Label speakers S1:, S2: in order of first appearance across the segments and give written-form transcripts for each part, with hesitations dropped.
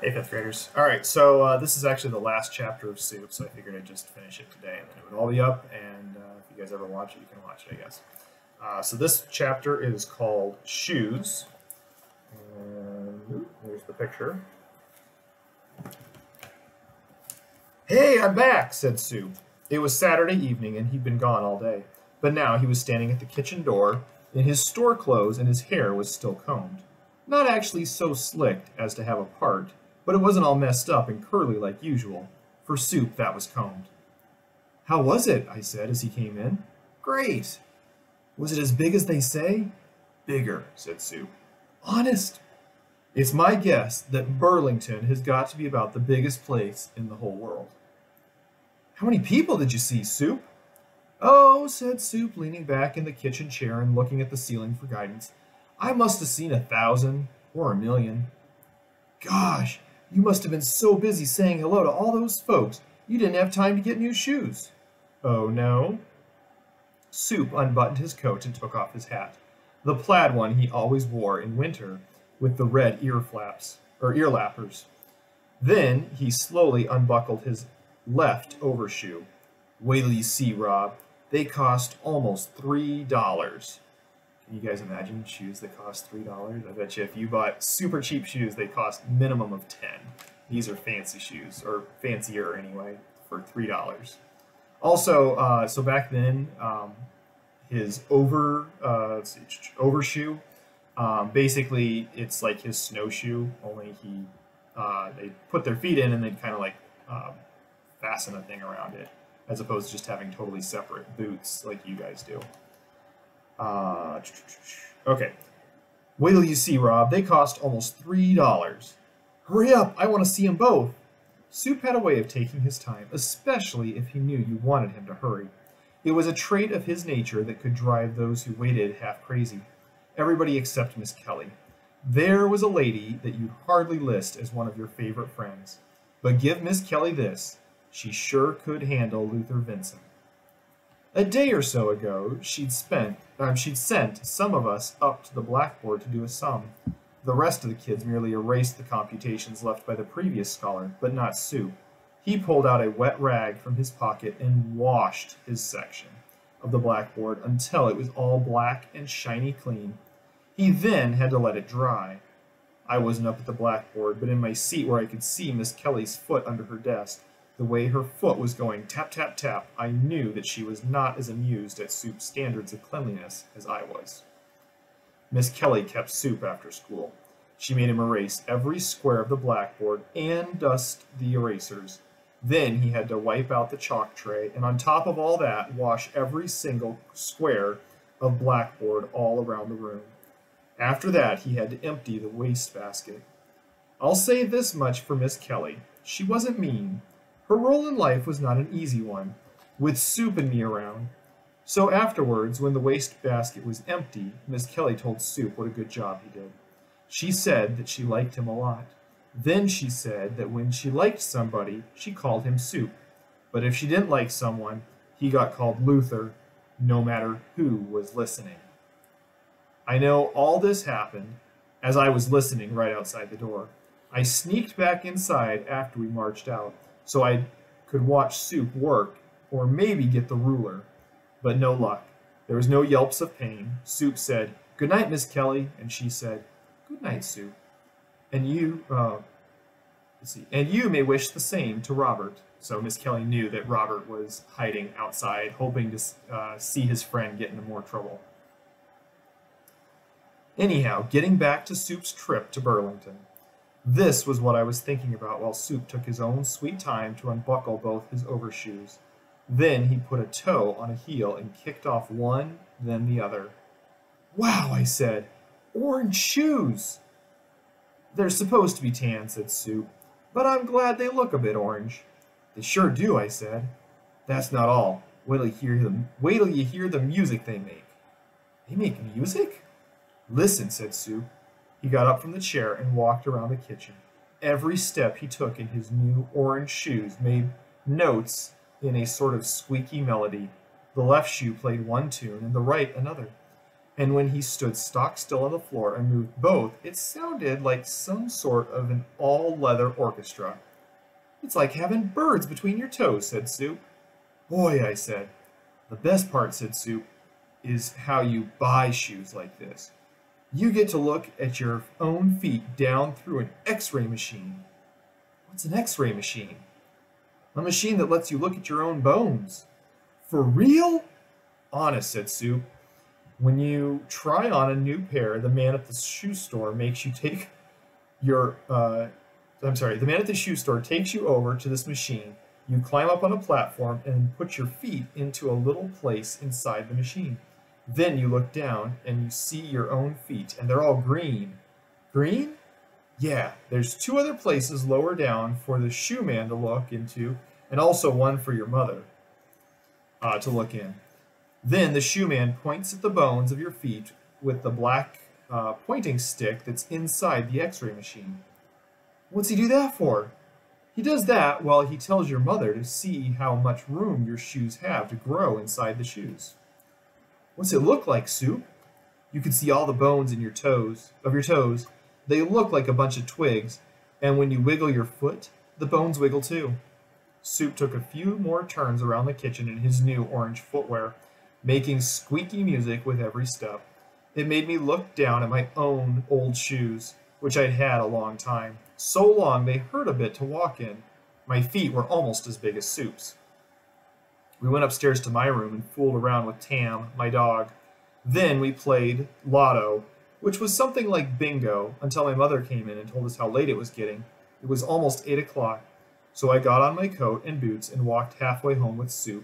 S1: Hey, fifth graders. All right, so this is actually the last chapter of Soup, so I figured I'd just finish it today, and then it would all be up. And if you guys ever watch it, you can watch it, I guess. So this chapter is called Shoes. And there's the picture. Hey, I'm back, said Soup. It was Saturday evening, and he'd been gone all day. But now he was standing at the kitchen door in his store clothes, and his hair was still combed. Not actually so slicked as to have a part, but it wasn't all messed up and curly like usual. For Soup, that was combed. How was it? I said as he came in. Great. Was it as big as they say? Bigger, said Soup. Honest? It's my guess that Burlington has got to be about the biggest place in the whole world. How many people did you see, Soup? Oh, said Soup, leaning back in the kitchen chair and looking at the ceiling for guidance. I must have seen 1,000 or 1,000,000. Gosh, you must have been so busy saying hello to all those folks, you didn't have time to get new shoes. Oh, no? Soup unbuttoned his coat and took off his hat, the plaid one he always wore in winter with the red ear lappers. Then he slowly unbuckled his left overshoe. Wait till you see, Rob. They cost almost $3. Can you guys imagine shoes that cost $3? I bet you if you bought super cheap shoes, they cost minimum of 10. These are fancy shoes, or fancier anyway, for $3. Also, so back then, his overshoe, basically it's like his snowshoe, only they put their feet in and then kind of like fasten a thing around it, as opposed to just having totally separate boots like you guys do. Okay. Wait till you see, Rob. They cost almost $3. Hurry up. I want to see them both. Soup had a way of taking his time, especially if he knew you wanted him to hurry. It was a trait of his nature that could drive those who waited half crazy. Everybody except Miss Kelly. There was a lady that you'd hardly list as one of your favorite friends. But give Miss Kelly this. She sure could handle Luther Vincent. A day or so ago, she'd sent some of us up to the blackboard to do a sum. The rest of the kids merely erased the computations left by the previous scholar, but not Soup. He pulled out a wet rag from his pocket and washed his section of the blackboard until it was all black and shiny clean. He then had to let it dry. I wasn't up at the blackboard, but in my seat where I could see Miss Kelly's foot under her desk. The way her foot was going tap, tap, tap, I knew that she was not as amused at Soup's standards of cleanliness as I was. Miss Kelly kept Soup after school. She made him erase every square of the blackboard and dust the erasers. Then he had to wipe out the chalk tray, and on top of all that, wash every single square of blackboard all around the room. After that, he had to empty the wastebasket. I'll say this much for Miss Kelly. She wasn't mean. Her role in life was not an easy one, with Soup and me around. So afterwards, when the wastebasket was empty, Miss Kelly told Soup what a good job he did. She said that she liked him a lot. Then she said that when she liked somebody, she called him Soup. But if she didn't like someone, he got called Luther, no matter who was listening. I know all this happened as I was listening right outside the door. I sneaked back inside after we marched out, so I could watch Soup work, or maybe get the ruler. But no luck. There was no yelps of pain. Soup said, "Good night, Miss Kelly," and she said, "Good night, Soup. And you may wish the same to Robert." So Miss Kelly knew that Robert was hiding outside, hoping to see his friend get into more trouble. Anyhow, getting back to Soup's trip to Burlington. This was what I was thinking about while Soup took his own sweet time to unbuckle both his overshoes. Then he put a toe on a heel and kicked off one, then the other. "Wow," I said. "Orange shoes!" "They're supposed to be tan," said Soup, "but I'm glad they look a bit orange." "They sure do," I said. "That's not all. Wait till you hear the music they make." "They make music?" "Listen," said Soup. He got up from the chair and walked around the kitchen. Every step he took in his new orange shoes made notes in a sort of squeaky melody. The left shoe played one tune and the right another. And when he stood stock still on the floor and moved both, it sounded like some sort of an all-leather orchestra. "It's like having birds between your toes," said Soup. "Boy," I said. "The best part," said Soup, "is how you buy shoes like this. You get to look at your own feet down through an X-ray machine." "What's an X-ray machine?" "A machine that lets you look at your own bones." "For real?" "Honest," said Soup. "When you try on a new pair, the man at the shoe store makes you take your, the man at the shoe store takes you over to this machine. You climb up on a platform and put your feet into a little place inside the machine. Then you look down and you see your own feet, and they're all green." "Green?" "Yeah, there's two other places lower down for the shoe man to look into, and also one for your mother to look in. Then the shoe man points at the bones of your feet with the black pointing stick that's inside the X-ray machine." "What's he do that for?" "He does that while he tells your mother to see how much room your shoes have to grow inside the shoes." "What's it look like, Soup?" "You can see all the bones in your toes. They look like a bunch of twigs, and when you wiggle your foot, the bones wiggle too." Soup took a few more turns around the kitchen in his new orange footwear, making squeaky music with every step. It made me look down at my own old shoes, which I'd had a long time. So long they hurt a bit to walk in. My feet were almost as big as Soup's. We went upstairs to my room and fooled around with Tam, my dog. Then we played Lotto, which was something like bingo, until my mother came in and told us how late it was getting. It was almost 8 o'clock, so I got on my coat and boots and walked halfway home with Soup.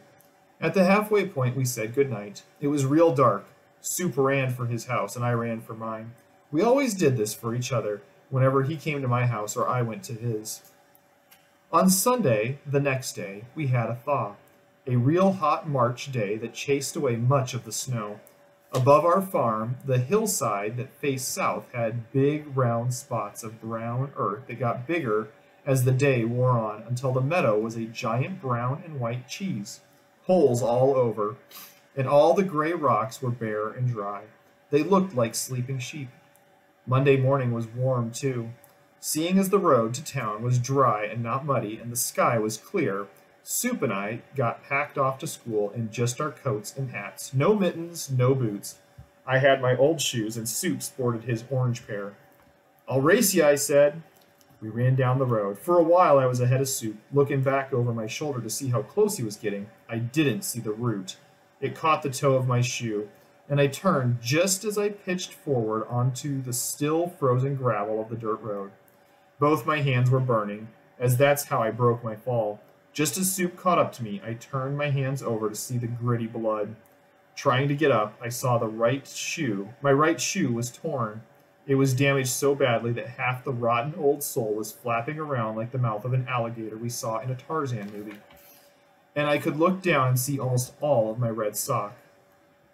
S1: At the halfway point, we said goodnight. It was real dark. Soup ran for his house, and I ran for mine. We always did this for each other, whenever he came to my house or I went to his. On Sunday, the next day, we had a thaw. A real hot March day that chased away much of the snow. Above our farm, the hillside that faced south had big round spots of brown earth that got bigger as the day wore on until the meadow was a giant brown and white cheese. Holes all over, and all the gray rocks were bare and dry. They looked like sleeping sheep. Monday morning was warm, too. Seeing as the road to town was dry and not muddy and the sky was clear, Soup and I got packed off to school in just our coats and hats. No mittens, no boots. I had my old shoes, and Soup sported his orange pair. "I'll race you," I said. We ran down the road. For a while I was ahead of Soup, looking back over my shoulder to see how close he was getting. I didn't see the root. It caught the toe of my shoe, and I turned just as I pitched forward onto the still frozen gravel of the dirt road. Both my hands were burning, as that's how I broke my fall. Just as Soup caught up to me, I turned my hands over to see the gritty blood. Trying to get up, I saw my right shoe was torn. It was damaged so badly that half the rotten old sole was flapping around like the mouth of an alligator we saw in a Tarzan movie. And I could look down and see almost all of my red sock.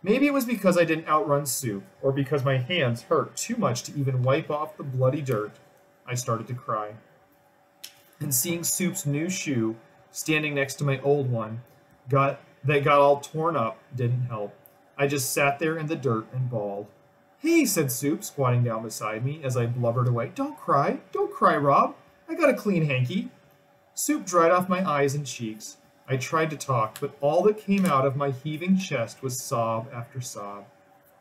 S1: Maybe it was because I didn't outrun Soup, or because my hands hurt too much to even wipe off the bloody dirt. I started to cry. And seeing Soup's new shoe standing next to my old one that got all torn up didn't help. I just sat there in the dirt and bawled. "Hey," said Soup, squatting down beside me as I blubbered away. Don't cry, Rob. I got a clean hanky." Soup dried off my eyes and cheeks. I tried to talk, but all that came out of my heaving chest was sob after sob.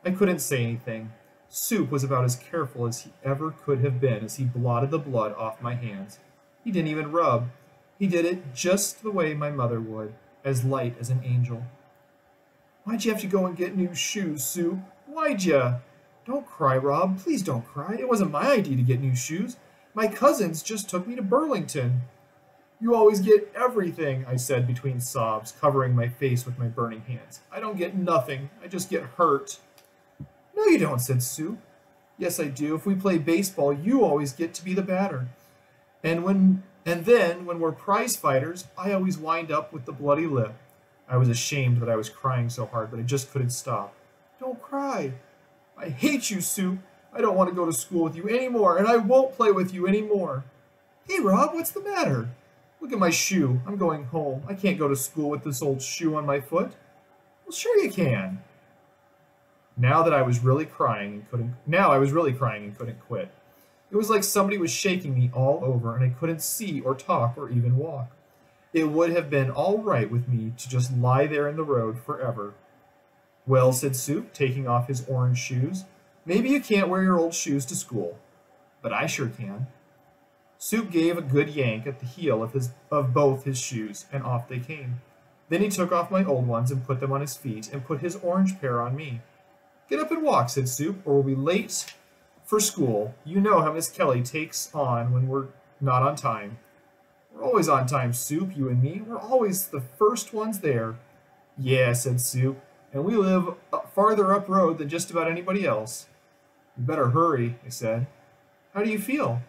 S1: I couldn't say anything. Soup was about as careful as he ever could have been as he blotted the blood off my hands. He didn't even rub. He did it just the way my mother would, as light as an angel. "Why'd you have to go and get new shoes, Soup? Why'd you?" "Don't cry, Rob. Please don't cry. It wasn't my idea to get new shoes. My cousins just took me to Burlington." "You always get everything," I said between sobs, covering my face with my burning hands. "I don't get nothing. I just get hurt." "No, you don't," said Soup. "Yes, I do. If we play baseball, you always get to be the batter. And then, when we're prize fighters, I always wind up with the bloody lip." I was ashamed that I was crying so hard, but I just couldn't stop. "Don't cry." "I hate you, Soup. I don't want to go to school with you anymore, and I won't play with you anymore." "Hey, Rob, what's the matter?" "Look at my shoe. I'm going home. I can't go to school with this old shoe on my foot." "Well, sure you can." Now I was really crying and couldn't quit. It was like somebody was shaking me all over and I couldn't see or talk or even walk. It would have been all right with me to just lie there in the road forever. Well, said Soup, taking off his orange shoes, maybe you can't wear your old shoes to school, but I sure can. Soup gave a good yank at the heel of both his shoes, and off they came. Then he took off my old ones and put them on his feet and put his orange pair on me. Get up and walk, said Soup, or we'll be late for school. You know how Miss Kelly takes on when we're not on time. We're always on time, Soup, you and me. We're always the first ones there. Yeah, said Soup, and we live farther up road than just about anybody else. You better hurry, I said. How do you feel?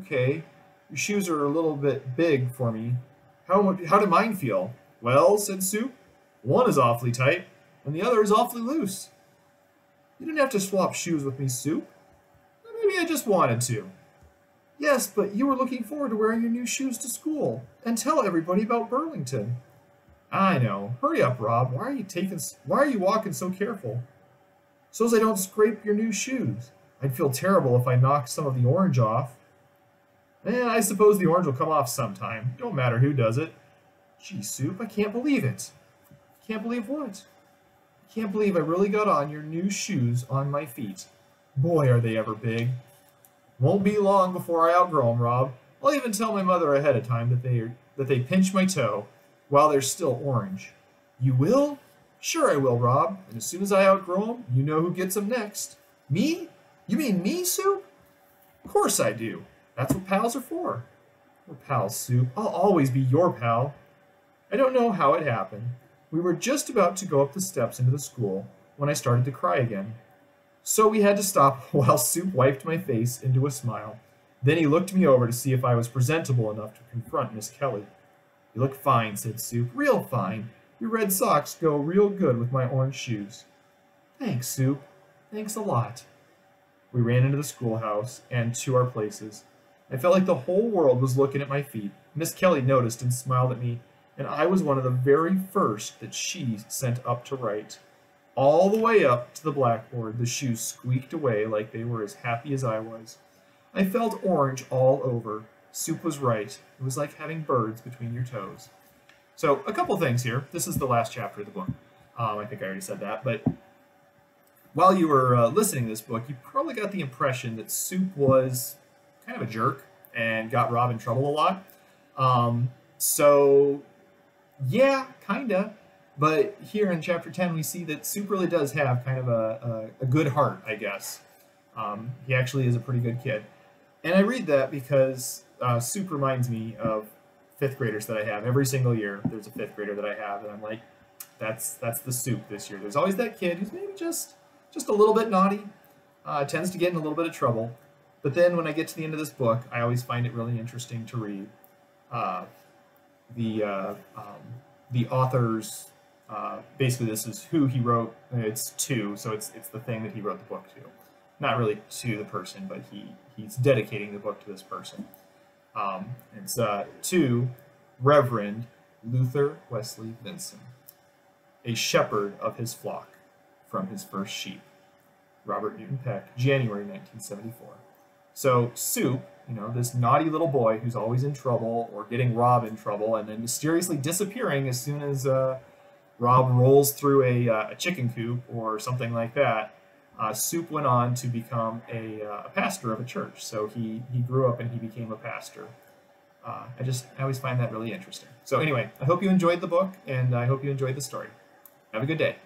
S1: Okay, your shoes are a little bit big for me. How do mine feel? Well, said Soup, one is awfully tight, and the other is awfully loose. You didn't have to swap shoes with me, Soup. Maybe I just wanted to. Yes, but you were looking forward to wearing your new shoes to school, and tell everybody about Burlington. I know. Hurry up, Rob. Why are you walking so careful? So's I don't scrape your new shoes. I'd feel terrible if I knocked some of the orange off. I suppose the orange will come off sometime. Don't matter who does it. Gee, Soup, I can't believe it. Can't believe what? I can't believe I really got on your new shoes on my feet. Boy, are they ever big. Won't be long before I outgrow them, Rob. I'll even tell my mother ahead of time that they pinch my toe while they're still orange. You will? Sure I will, Rob. And as soon as I outgrow them, you know who gets them next. Me? You mean me, Soup? Of course I do. That's what pals are for. We're pals, Soup. I'll always be your pal. I don't know how it happened. We were just about to go up the steps into the school when I started to cry again. So we had to stop while Soup wiped my face into a smile. Then he looked me over to see if I was presentable enough to confront Miss Kelly. You look fine, said Soup. Real fine. Your red socks go real good with my orange shoes. Thanks, Soup. Thanks a lot. We ran into the schoolhouse and to our places. I felt like the whole world was looking at my feet. Miss Kelly noticed and smiled at me, and I was one of the very first that she sent up to write. All the way up to the blackboard, the shoes squeaked away like they were as happy as I was. I felt orange all over. Soup was right. It was like having birds between your toes. So, a couple things here. This is the last chapter of the book. I think I already said that, but while you were listening to this book, you probably got the impression that Soup was kind of a jerk and got Rob in trouble a lot. So, yeah, kinda. But here in chapter 10, we see that Soup really does have kind of a good heart, I guess. He actually is a pretty good kid. And I read that because Soup reminds me of fifth graders that I have. Every single year, there's a fifth grader that I have, and I'm like, that's the Soup this year. There's always that kid who's maybe just a little bit naughty, tends to get in a little bit of trouble. But then when I get to the end of this book, I always find it really interesting to read the author's. Basically, this is who he wrote. It's to, so it's the thing that he wrote the book to. Not really to the person, but he's dedicating the book to this person. It's to Reverend Luther Wesley Vinson, a shepherd of his flock from his first sheep. Robert Newton Peck, January 1974. So Soup, this naughty little boy who's always in trouble or getting Rob in trouble and then mysteriously disappearing as soon as Rob rolls through a chicken coop or something like that. Soup went on to become a pastor of a church. So he grew up and he became a pastor. I always find that really interesting. So anyway, I hope you enjoyed the book and I hope you enjoyed the story. Have a good day.